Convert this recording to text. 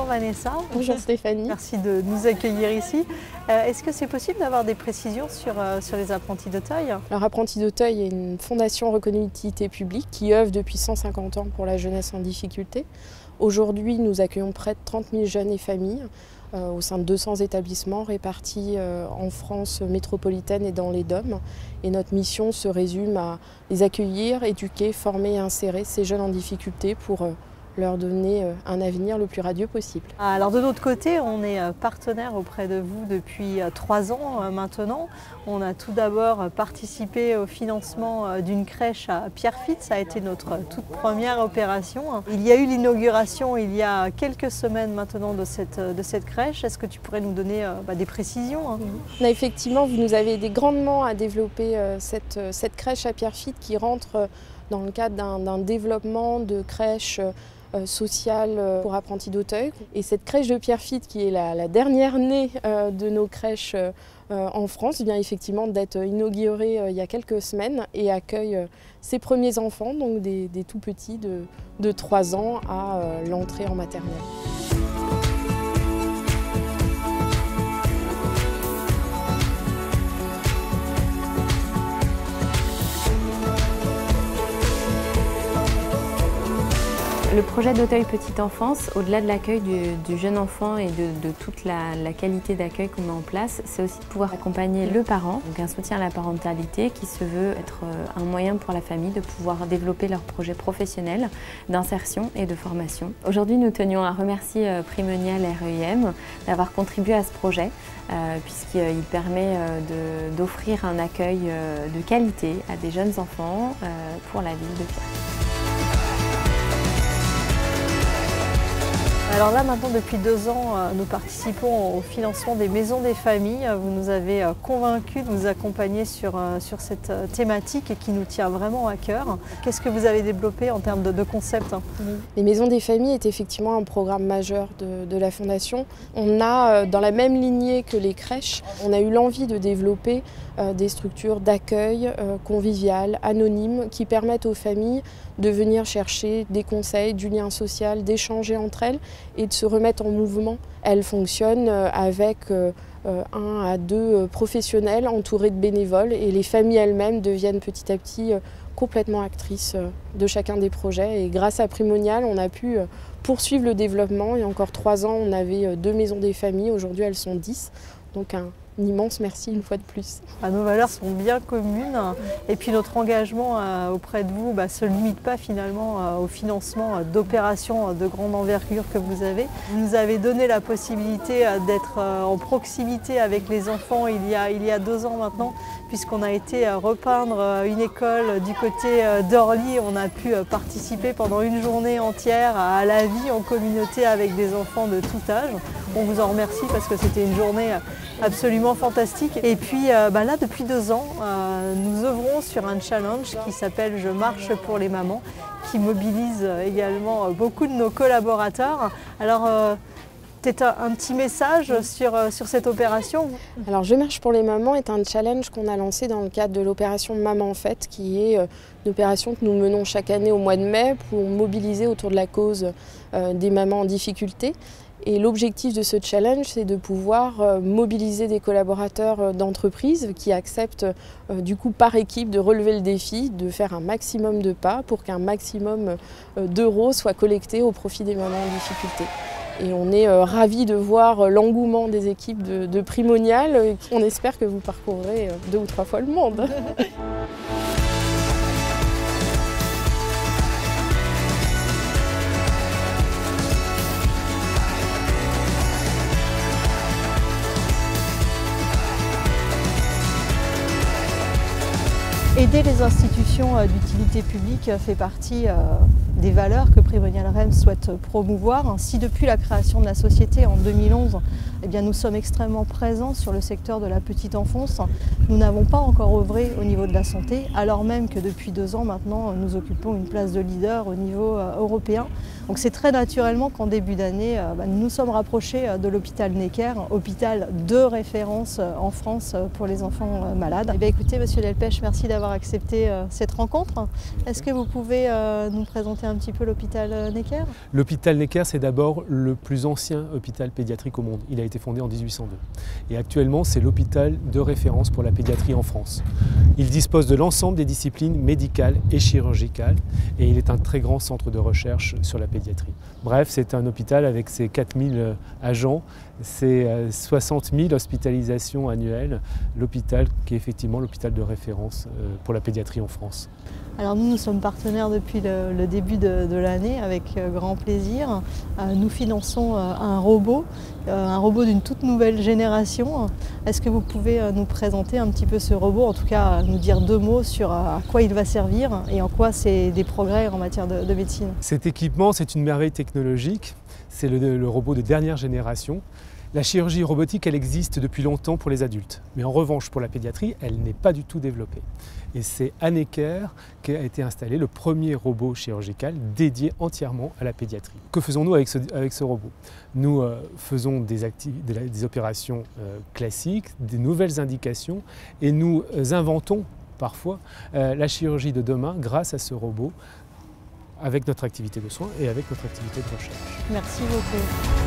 Vanessa. Bonjour Stéphanie. Merci de nous accueillir ici. Est-ce que c'est possible d'avoir des précisions sur les apprentis d'Auteuil? Alors Apprentis d'Auteuil est une fondation reconnue d'utilité publique qui œuvre depuis 150 ans pour la jeunesse en difficulté. Aujourd'hui, nous accueillons près de 30 000 jeunes et familles au sein de 200 établissements répartis en France métropolitaine et dans les DOM. Et notre mission se résume à les accueillir, éduquer, former et insérer ces jeunes en difficulté pour leur donner un avenir le plus radieux possible. Alors de notre côté, on est partenaire auprès de vous depuis 3 ans maintenant. On a tout d'abord participé au financement d'une crèche à Pierrefitte. Ça a été notre toute première opération. Il y a eu l'inauguration il y a quelques semaines maintenant de cette crèche. Est-ce que tu pourrais nous donner des précisions? Là, effectivement, vous nous avez aidé grandement à développer cette crèche à Pierrefitte qui rentre dans le cadre d'un développement de crèche sociale pour apprentis d'Auteuil. Et cette crèche de Pierrefitte, qui est la dernière née de nos crèches en France, vient effectivement d'être inaugurée il y a quelques semaines et accueille ses premiers enfants, donc des tout petits de 3 ans à l'entrée en maternelle. Le projet d'Auteuil Petite Enfance, au-delà de l'accueil du jeune enfant et de toute la qualité d'accueil qu'on met en place, c'est aussi de pouvoir accompagner le parent, donc un soutien à la parentalité qui se veut être un moyen pour la famille de pouvoir développer leur projet professionnel d'insertion et de formation. Aujourd'hui, nous tenions à remercier Primonial REIM d'avoir contribué à ce projet puisqu'il permet d'offrir un accueil de qualité à des jeunes enfants pour la ville de Pierrefitte. Alors là maintenant depuis 2 ans, nous participons au financement des maisons des familles. Vous nous avez convaincus de nous accompagner sur cette thématique qui nous tient vraiment à cœur. Qu'est-ce que vous avez développé en termes de concept? Les maisons des familles est effectivement un programme majeur de la Fondation. On a, dans la même lignée que les crèches, on a eu l'envie de développer des structures d'accueil conviviales, anonymes, qui permettent aux familles de venir chercher des conseils, du lien social, d'échanger entre elles et de se remettre en mouvement. Elles fonctionnent avec 1 à 2 professionnels entourés de bénévoles et les familles elles-mêmes deviennent petit à petit complètement actrices de chacun des projets. Et grâce à Primonial, on a pu poursuivre le développement. Il y a encore 3 ans, on avait 2 maisons des familles. Aujourd'hui, elles sont 10. Donc un immense merci une fois de plus. Nos valeurs sont bien communes et puis notre engagement auprès de vous ne se limite pas finalement au financement d'opérations de grande envergure que vous avez. Vous nous avez donné la possibilité d'être en proximité avec les enfants il y a 2 ans maintenant, puisqu'on a été repeindre une école du côté d'Orly. On a pu participer pendant une journée entière à la vie en communauté avec des enfants de tout âge. On vous en remercie parce que c'était une journée absolument fantastique. Et puis là, depuis 2 ans, nous œuvrons sur un challenge qui s'appelle « Je marche pour les mamans », qui mobilise également beaucoup de nos collaborateurs. Alors, peut-être un petit message sur cette opération? Alors, Je marche pour les mamans est un challenge qu'on a lancé dans le cadre de l'opération Maman en Fête, qui est une opération que nous menons chaque année au mois de mai pour mobiliser autour de la cause des mamans en difficulté. Et l'objectif de ce challenge, c'est de pouvoir mobiliser des collaborateurs d'entreprises qui acceptent du coup par équipe de relever le défi, de faire un maximum de pas pour qu'un maximum d'euros soient collectés au profit des mamans en difficulté. Et on est ravis de voir l'engouement des équipes de Primonial. On espère que vous parcourrez 2 ou 3 fois le monde. Aider les institutions d'utilité publique fait partie des valeurs que Primonial REIM souhaite promouvoir. Ainsi, depuis la création de la société en 2011, nous sommes extrêmement présents sur le secteur de la petite enfance. Nous n'avons pas encore œuvré au niveau de la santé, alors même que depuis 2 ans maintenant, nous occupons une place de leader au niveau européen. Donc c'est très naturellement qu'en début d'année, nous nous sommes rapprochés de l'hôpital Necker, hôpital de référence en France pour les enfants malades. Eh bien, écoutez, Monsieur Delpech, merci d'avoir accepté cette rencontre. Est-ce que vous pouvez nous présenter un petit peu l'hôpital Necker? L'hôpital Necker, c'est d'abord le plus ancien hôpital pédiatrique au monde. Il a été fondé en 1802. Et actuellement, c'est l'hôpital de référence pour la pédiatrie en France. Il dispose de l'ensemble des disciplines médicales et chirurgicales et il est un très grand centre de recherche sur la pédiatrie. Bref, c'est un hôpital avec ses 4000 agents, ses 60 000 hospitalisations annuelles, l'hôpital qui est effectivement l'hôpital de référence pour la pédiatrie en France. Alors nous sommes partenaires depuis le début de l'année avec grand plaisir. Nous finançons un robot d'une toute nouvelle génération. Est-ce que vous pouvez nous présenter un petit peu ce robot, en tout cas nous dire 2 mots sur à quoi il va servir et en quoi c'est des progrès en matière de médecine? Cet équipement, c'est une merveille technologique. C'est le robot de dernière génération. La chirurgie robotique, elle existe depuis longtemps pour les adultes. Mais en revanche, pour la pédiatrie, elle n'est pas du tout développée. Et c'est à Necker qu'a été installé le premier robot chirurgical dédié entièrement à la pédiatrie. Que faisons-nous avec ce robot? Nous faisons des opérations classiques, des nouvelles indications, et nous inventons parfois la chirurgie de demain grâce à ce robot, avec notre activité de soins et avec notre activité de recherche. Merci beaucoup.